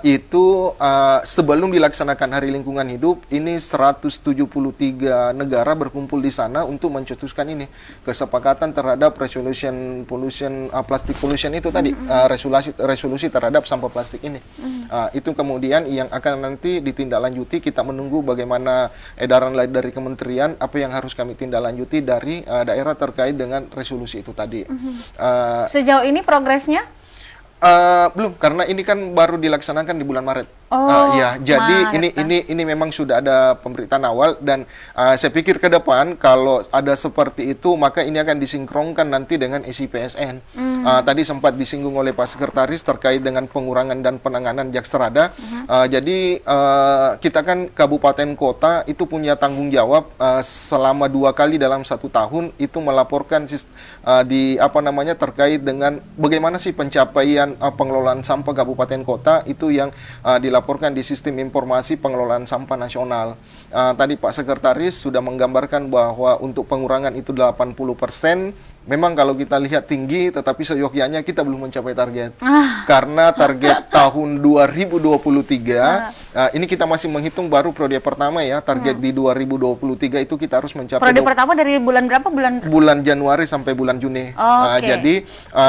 itu sebelum dilaksanakan Hari Lingkungan Hidup ini 173 negara berkumpul di sana untuk mencetuskan ini kesepakatan terhadap plastic pollution itu tadi, resolusi terhadap sampah plastik ini. Itu kemudian yang akan nanti ditindaklanjuti. Kita menunggu bagaimana edaran dari kementerian apa yang harus kami tindaklanjuti dari daerah terkait dengan resolusi itu tadi. Sejauh ini progresnya? Belum, karena ini kan baru dilaksanakan di bulan Maret. Jadi Maret. ini memang sudah ada pemberitaan awal dan saya pikir ke depan kalau ada seperti itu maka ini akan disinkronkan nanti dengan SIPSN. Tadi sempat disinggung oleh Pak Sekretaris terkait dengan pengurangan dan penanganan Jaksrada. Jadi kita kan kabupaten kota itu punya tanggung jawab selama 2 kali dalam 1 tahun itu melaporkan terkait dengan bagaimana sih pencapaian pengelolaan sampah kabupaten kota itu yang dilaporkan di sistem informasi pengelolaan sampah nasional. Tadi Pak Sekretaris sudah menggambarkan bahwa untuk pengurangan itu 80%. Memang kalau kita lihat tinggi, tetapi seyogyanya kita belum mencapai target. Karena target tahun 2023, ini kita masih menghitung baru periode pertama ya, target di 2023 itu kita harus mencapai. Periode pertama dari bulan berapa? Bulan Januari sampai bulan Juni. Jadi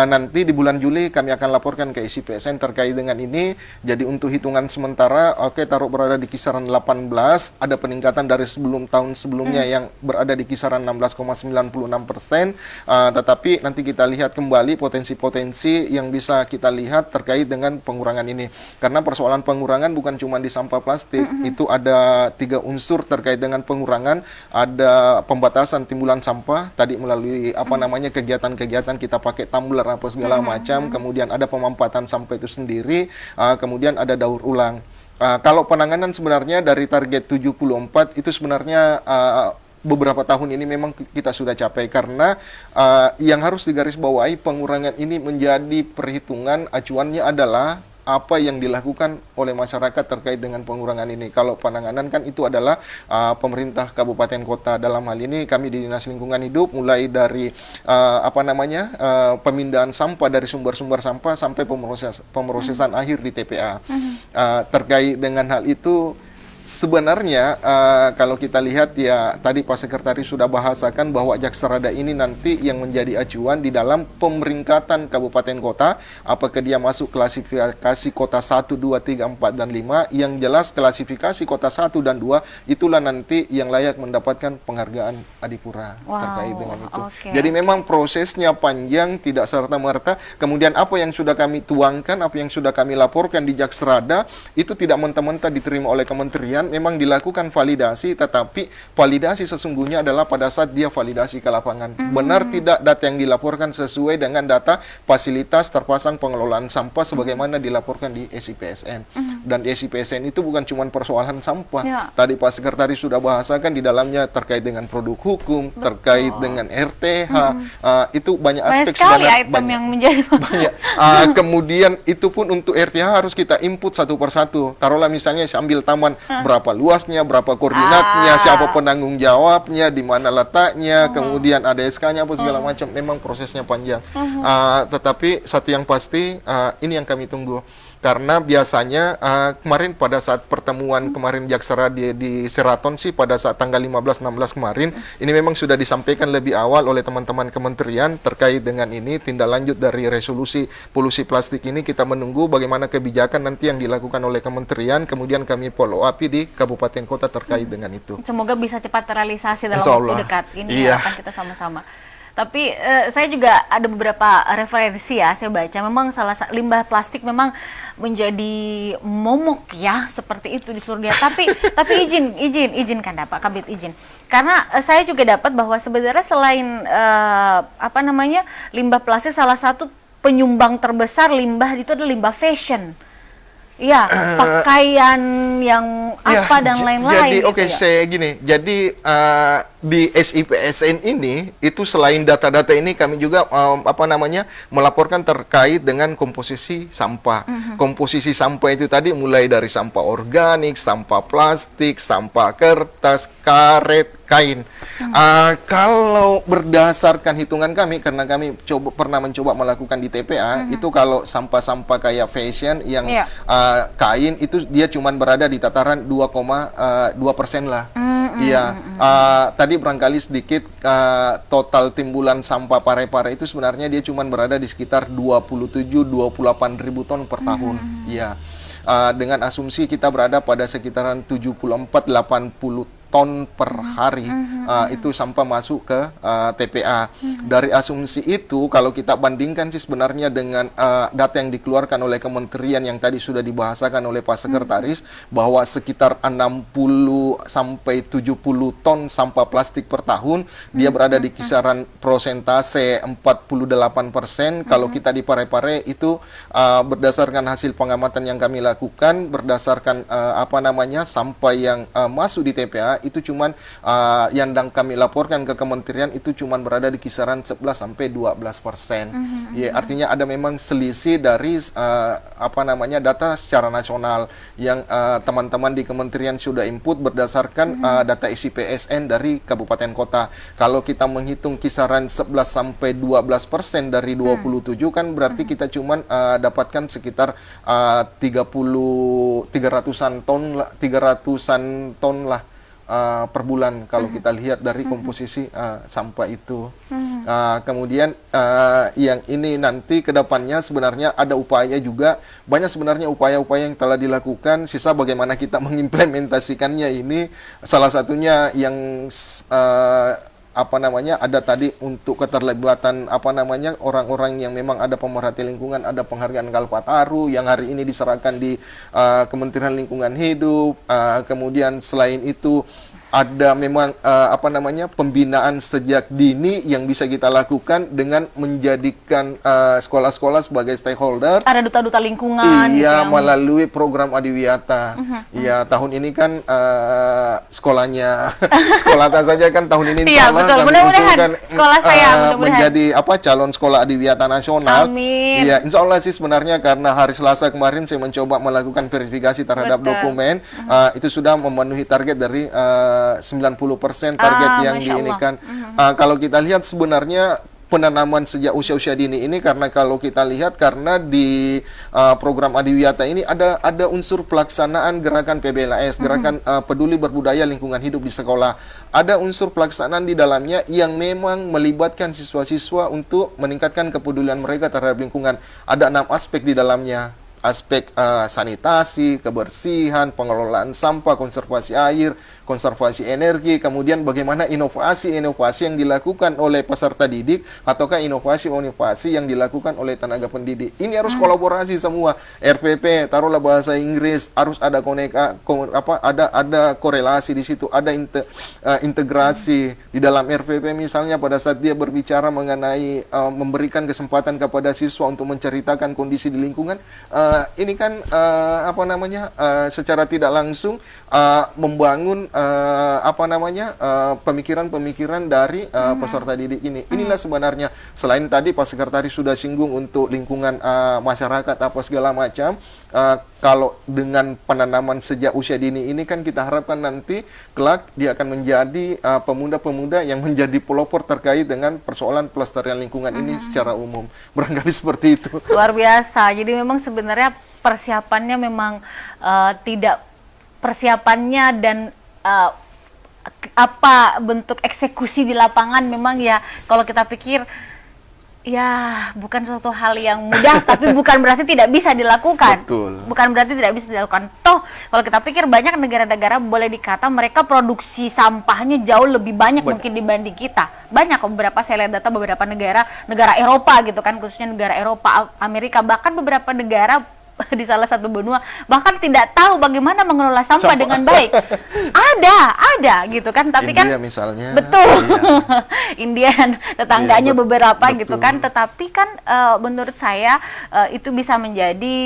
nanti di bulan Juli kami akan laporkan ke SIPSN terkait dengan ini. Jadi untuk hitungan sementara, taruh berada di kisaran 18, ada peningkatan dari tahun sebelumnya yang berada di kisaran 16,96%. Tetapi nanti kita lihat kembali potensi-potensi yang bisa kita lihat terkait dengan pengurangan ini. Karena persoalan pengurangan bukan cuma di sampah plastik, itu ada 3 unsur terkait dengan pengurangan. Ada pembatasan timbulan sampah, tadi melalui kegiatan-kegiatan kita pakai tumbler apa segala macam, kemudian ada pemanfaatan sampah itu sendiri, kemudian ada daur ulang. Kalau penanganan sebenarnya dari target 74 itu sebenarnya beberapa tahun ini memang kita sudah capai karena yang harus digarisbawahi pengurangan ini menjadi perhitungan acuannya adalah apa yang dilakukan oleh masyarakat terkait dengan pengurangan ini. Kalau penanganan kan itu adalah pemerintah kabupaten kota. Dalam hal ini kami di Dinas Lingkungan Hidup mulai dari pemindahan sampah dari sumber-sumber sampah sampai pemrosesan akhir di TPA. Terkait dengan hal itu sebenarnya kalau kita lihat ya tadi Pak Sekretaris sudah bahasakan bahwa Jaksrada ini nanti yang menjadi acuan di dalam pemeringkatan kabupaten kota, apakah dia masuk klasifikasi kota 1, 2, 3, 4, dan 5. Yang jelas klasifikasi kota 1 dan 2 itulah nanti yang layak mendapatkan penghargaan Adipura terkait dengan itu. Jadi memang prosesnya panjang, tidak serta-merta. Kemudian apa yang sudah kami tuangkan, apa yang sudah kami laporkan di Jaksrada itu tidak mentah-mentah diterima oleh kementerian. Memang dilakukan validasi, tetapi validasi sesungguhnya adalah pada saat dia validasi ke lapangan. Benar tidak data yang dilaporkan sesuai dengan data fasilitas terpasang pengelolaan sampah sebagaimana dilaporkan di SIPSN. Dan di SIPSN itu bukan cuma persoalan sampah. Tadi Pak Sekretaris sudah bahasakan di dalamnya terkait dengan produk hukum, terkait dengan RTH. Itu banyak aspek sebenarnya. Yang menjadi banyak. Kemudian itu pun untuk RTH harus kita input satu persatu. Taruhlah misalnya sambil taman, berapa luasnya, berapa koordinatnya, siapa penanggung jawabnya, di mana letaknya, kemudian ada SK-nya apa segala macam. Memang prosesnya panjang. Tetapi satu yang pasti ini yang kami tunggu. karena biasanya kemarin pada saat pertemuan kemarin Jaksera di Sheraton sih pada saat tanggal 15-16 kemarin, ini memang sudah disampaikan lebih awal oleh teman-teman kementerian terkait dengan ini. Tindak lanjut dari resolusi polusi plastik ini kita menunggu bagaimana kebijakan nanti yang dilakukan oleh kementerian, kemudian kami follow up di kabupaten kota terkait dengan itu. Semoga bisa cepat terrealisasi dalam Insya waktu Allah. dekat. Ini akan kita sama-sama. Tapi saya juga ada beberapa referensi ya, saya baca memang limbah plastik memang menjadi momok ya seperti itu di seluruh dunia. Tapi izinkan Pak Kabid izin. Karena saya juga dapat bahwa sebenarnya selain limbah plastik, salah satu penyumbang terbesar limbah itu adalah limbah fashion. Iya, pakaian yang apa dan lain-lain. Jadi saya gini. Jadi di SIPSN ini itu selain data-data ini kami juga melaporkan terkait dengan komposisi sampah. Komposisi sampah itu tadi mulai dari sampah organik, sampah plastik, sampah kertas, karet, kain. Kalau berdasarkan hitungan kami, karena kami pernah mencoba melakukan di TPA, itu kalau sampah-sampah kayak fashion yang kain itu dia cuma berada di tataran 2,2% lah. Iya, tadi barangkali sedikit total timbulan sampah Parepare itu sebenarnya dia cuma berada di sekitar 27-28 ribu ton per tahun. Iya, dengan asumsi kita berada pada sekitaran 74-80 ton per hari itu sampah masuk ke TPA. Dari asumsi itu kalau kita bandingkan sih sebenarnya dengan data yang dikeluarkan oleh kementerian yang tadi sudah dibahasakan oleh Pak Sekretaris bahwa sekitar 60 sampai 70 ton sampah plastik per tahun, dia berada di kisaran persentase 48%. Kalau kita di Parepare itu berdasarkan hasil pengamatan yang kami lakukan berdasarkan sampah yang masuk di TPA itu cuman yang kami laporkan ke kementerian itu cuman berada di kisaran 11 sampai 12%. Ya, artinya ada memang selisih dari data secara nasional yang teman-teman di kementerian sudah input berdasarkan data SIPSN dari kabupaten kota. Kalau kita menghitung kisaran 11 sampai 12% dari 27 kan berarti kita cuman dapatkan sekitar 300-an ton lah per bulan kalau kita lihat dari komposisi sampah itu. Kemudian yang ini nanti ke depannya sebenarnya ada upaya juga, banyak sebenarnya upaya-upaya yang telah dilakukan, sisa bagaimana kita mengimplementasikannya ini. Salah satunya yang ada tadi untuk keterlibatan orang-orang yang memang ada pemerhati lingkungan, ada penghargaan Kalpataru yang hari ini diserahkan di Kementerian Lingkungan Hidup. Kemudian selain itu ada memang pembinaan sejak dini yang bisa kita lakukan dengan menjadikan sekolah-sekolah sebagai stakeholder. Ada duta-duta lingkungan. Iya, melalui program Adiwiyata. Iya, tahun ini kan sekolahnya sekolah saja kan tahun ini insya Allah kami usulkan sekolah saya menjadi calon sekolah Adiwiyata nasional. Amin. Iya, insya Allah sih sebenarnya karena hari Selasa kemarin saya mencoba melakukan verifikasi terhadap dokumen, itu sudah memenuhi target dari 90% target yang diinikan. Kalau kita lihat sebenarnya penanaman sejak usia-usia dini ini, karena kalau kita lihat karena di program Adiwiyata ini ada unsur pelaksanaan gerakan PBLS, gerakan peduli berbudaya lingkungan hidup di sekolah. Ada unsur pelaksanaan di dalamnya yang memang melibatkan siswa-siswa untuk meningkatkan kepedulian mereka terhadap lingkungan. Ada 6 aspek di dalamnya. Aspek sanitasi, kebersihan, pengelolaan sampah, konservasi air, konservasi energi, kemudian bagaimana inovasi-inovasi yang dilakukan oleh peserta didik ataukah inovasi-inovasi yang dilakukan oleh tenaga pendidik. Ini harus kolaborasi semua. RPP, taruhlah bahasa Inggris, harus ada ada korelasi di situ, ada integrasi di dalam RPP misalnya pada saat dia berbicara mengenai memberikan kesempatan kepada siswa untuk menceritakan kondisi di lingkungan. Ini kan secara tidak langsung membangun pemikiran-pemikiran dari peserta didik ini. Inilah sebenarnya selain tadi Pak Sekretaris sudah singgung untuk lingkungan masyarakat apa segala macam, kalau dengan penanaman sejak usia dini ini kan kita harapkan nanti kelak dia akan menjadi pemuda-pemuda yang menjadi pelopor terkait dengan persoalan pelestarian lingkungan ini secara umum. Barangkali seperti itu. Luar biasa. Jadi memang sebenarnya persiapannya memang tidak persiapannya dan apa bentuk eksekusi di lapangan memang ya kalau kita pikir ya bukan suatu hal yang mudah tapi bukan berarti tidak bisa dilakukan. Betul. Bukan berarti tidak bisa dilakukan. Toh kalau kita pikir banyak negara-negara boleh dikata mereka produksi sampahnya jauh lebih banyak mungkin dibanding kita. Banyak beberapa saya lihat data beberapa negara Eropa gitu kan, khususnya negara Eropa, Amerika, bahkan beberapa negara di salah satu benua bahkan tidak tahu bagaimana mengelola sampah dengan baik. Ada gitu kan, tapi India kan misalnya. Betul. India dan tetangganya beberapa betul. gitu kan, tetapi kan menurut saya itu bisa menjadi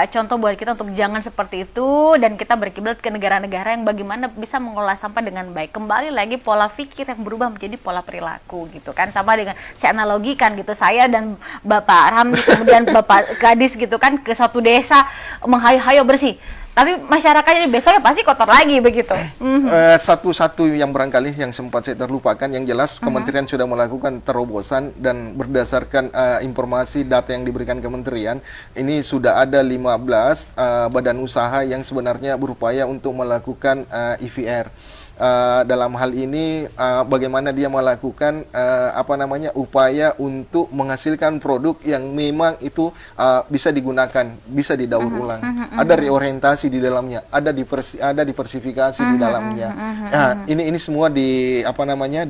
contoh buat kita untuk jangan seperti itu dan kita berkiblat ke negara-negara yang bagaimana bisa mengelola sampah dengan baik. Kembali lagi pola pikir yang berubah menjadi pola perilaku gitu kan, sama dengan saya analogikan gitu, saya dan Bapak Ramli kemudian Bapak Gadis gitu kan ke satu desa menghayo-hayo bersih, tapi masyarakatnya besoknya pasti kotor lagi begitu. Satu-satu yang barangkali yang sempat saya terlupakan, yang jelas Kementerian sudah melakukan terobosan dan berdasarkan informasi data yang diberikan Kementerian, ini sudah ada 15 badan usaha yang sebenarnya berupaya untuk melakukan IVR. Dalam hal ini bagaimana dia melakukan upaya untuk menghasilkan produk yang memang itu bisa digunakan, bisa didaur ulang. Ada reorientasi di dalamnya, ada diversifikasi di dalamnya. Nah, ini semua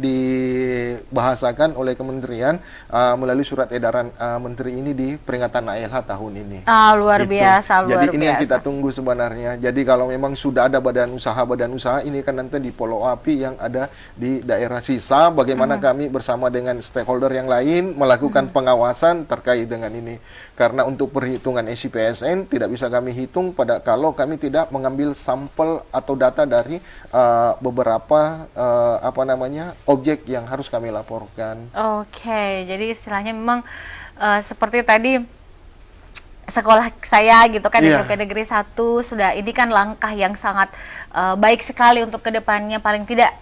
dibahasakan oleh Kementerian melalui surat edaran Menteri ini di peringatan ALH tahun ini. Luar biasa. Jadi ini yang kita tunggu sebenarnya. Jadi kalau memang sudah ada badan usaha ini kan nanti di follow up yang ada di daerah sisa, bagaimana kami bersama dengan stakeholder yang lain melakukan pengawasan terkait dengan ini. Karena untuk perhitungan SIPSN tidak bisa kami hitung kalau kami tidak mengambil sampel atau data dari beberapa objek yang harus kami laporkan. Oke, jadi istilahnya memang seperti tadi sekolah saya gitu kan, SMP Negeri 1 sudah, ini kan langkah yang sangat baik sekali untuk kedepannya, paling tidak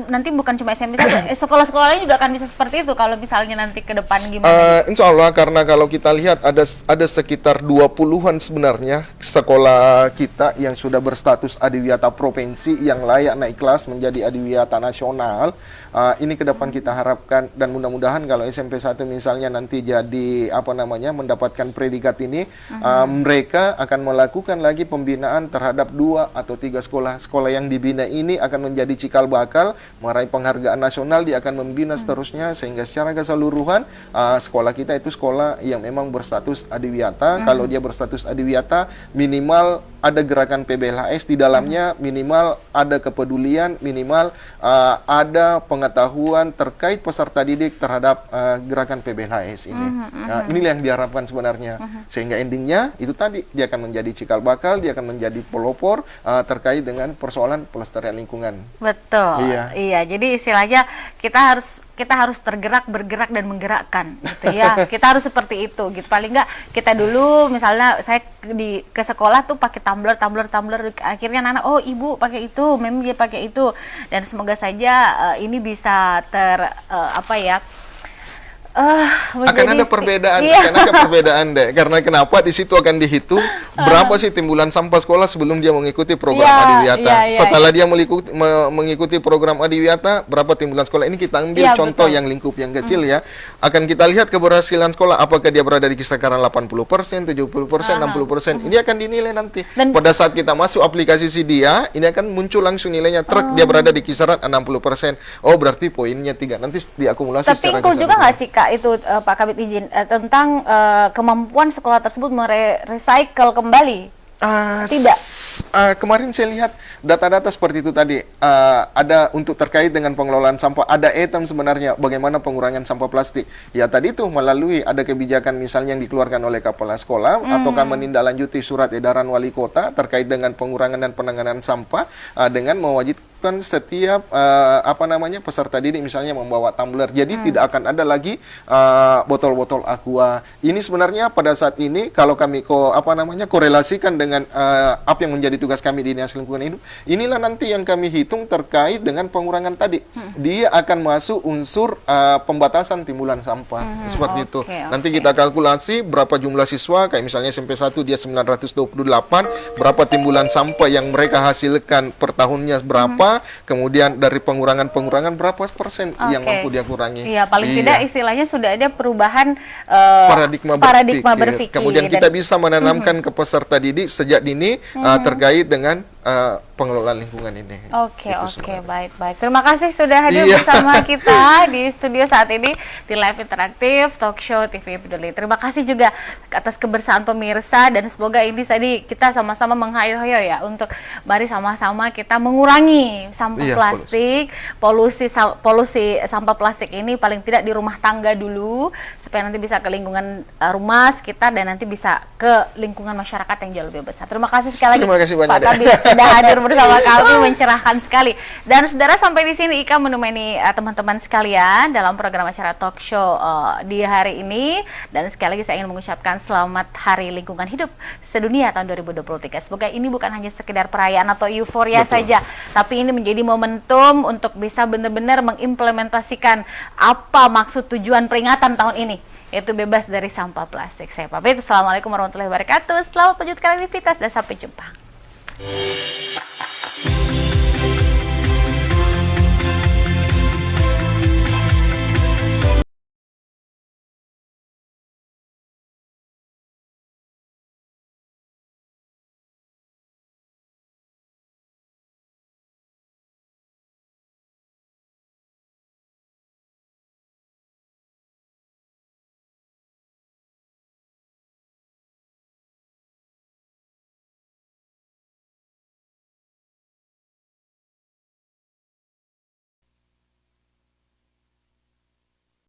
nanti bukan cuma SMP saja, sekolah-sekolah lain juga akan bisa seperti itu kalau misalnya nanti ke depan gimana? Insya Allah, karena kalau kita lihat ada sekitar 20-an sebenarnya sekolah kita yang sudah berstatus adiwiyata provinsi yang layak naik kelas menjadi adiwiyata nasional. Ini ke depan kita harapkan dan mudah-mudahan kalau SMP 1 misalnya nanti jadi mendapatkan predikat ini, mereka akan melakukan lagi pembinaan terhadap 2 atau 3 sekolah yang dibina ini akan menjadi cikal bakal meraih penghargaan nasional. Dia akan membina seterusnya sehingga secara keseluruhan sekolah kita itu sekolah yang memang berstatus adiwiyata. Kalau dia berstatus adiwiyata, minimal ada gerakan PBLHS di dalamnya, minimal ada kepedulian, minimal ada pengetahuan terkait peserta didik terhadap gerakan PBLHS ini. Inilah yang diharapkan sebenarnya, sehingga endingnya itu tadi dia akan menjadi cikal bakal, dia akan menjadi pelopor terkait dengan persoalan pelestarian lingkungan. Betul. Iya. Jadi istilahnya kita harus bergerak dan menggerakkan gitu ya. Kita harus seperti itu gitu. Paling enggak kita dulu misalnya saya ke sekolah tuh pakai tumbler, akhirnya anak ibu pakai itu, mem dia pakai itu, dan semoga saja ini bisa akan ada perbedaan, deh. Karena kenapa di situ akan dihitung berapa sih timbulan sampah sekolah sebelum dia mengikuti program adiwiyata. Setelah dia mengikuti program adiwiyata, berapa timbulan sekolah. Ini kita ambil contoh yang lingkup yang kecil ya. Akan kita lihat keberhasilan sekolah, apakah dia berada di kisaran 80%, 70%, 60%. Ini akan dinilai nanti. Dan pada saat kita masuk aplikasi dia, ini akan muncul langsung nilainya. Dia berada di kisaran 60%. Oh, berarti poinnya 3. Nanti diakumulasi secara keseluruhan. Tapi juga nggak sih itu Pak Kabid izin tentang kemampuan sekolah tersebut merecycle kembali? Tidak. Kemarin saya lihat data-data seperti itu tadi. Ada untuk terkait dengan pengelolaan sampah, ada item sebenarnya bagaimana pengurangan sampah plastik. Ya tadi itu melalui ada kebijakan misalnya yang dikeluarkan oleh kepala sekolah ataukah menindaklanjuti surat edaran wali kota terkait dengan pengurangan dan penanganan sampah dengan wajibkan setiap peserta didik misalnya membawa tumbler. Jadi tidak akan ada lagi botol-botol aqua. Ini sebenarnya pada saat ini kalau kami korelasikan dengan apa yang menjadi tugas kami di Dinas Lingkungan Hidup, inilah nanti yang kami hitung terkait dengan pengurangan tadi. Dia akan masuk unsur pembatasan timbulan sampah seperti itu. Nanti kita kalkulasi berapa jumlah siswa, kayak misalnya SMP 1 dia 928, berapa timbulan sampah yang mereka hasilkan per tahunnya berapa, kemudian dari pengurangan berapa persen yang mampu dia kurangi. Iya, paling tidak istilahnya sudah ada perubahan paradigma berpikir. Kemudian kita bisa menanamkan ke peserta didik sejak dini terkait dengan pengelolaan lingkungan ini. Oke, baik. Terima kasih sudah hadir bersama kita di studio saat ini di Live Interaktif Talk Show TV Peduli. Terima kasih juga atas kebersamaan pemirsa, dan semoga ini tadi kita sama-sama menghayo-hayo ya untuk mari sama-sama kita mengurangi sampah plastik, polusi sampah plastik ini paling tidak di rumah tangga dulu supaya nanti bisa ke lingkungan rumah sekitar dan nanti bisa ke lingkungan masyarakat yang jauh lebih besar. Terima kasih sekali lagi. Terima kasih banyak, Pak Kabid sudah hadir bersama kami, mencerahkan sekali. Dan saudara, sampai di sini Ika menemani teman-teman sekalian dalam program acara talk show di hari ini. Dan sekali lagi saya ingin mengucapkan selamat Hari Lingkungan Hidup Sedunia tahun 2023. Semoga ini bukan hanya sekedar perayaan atau euforia saja, tapi ini menjadi momentum untuk bisa benar-benar mengimplementasikan apa maksud tujuan peringatan tahun ini, yaitu bebas dari sampah plastik. Saya pamit. Assalamualaikum warahmatullahi wabarakatuh. Selamat melanjutkan aktivitas dan sampai jumpa.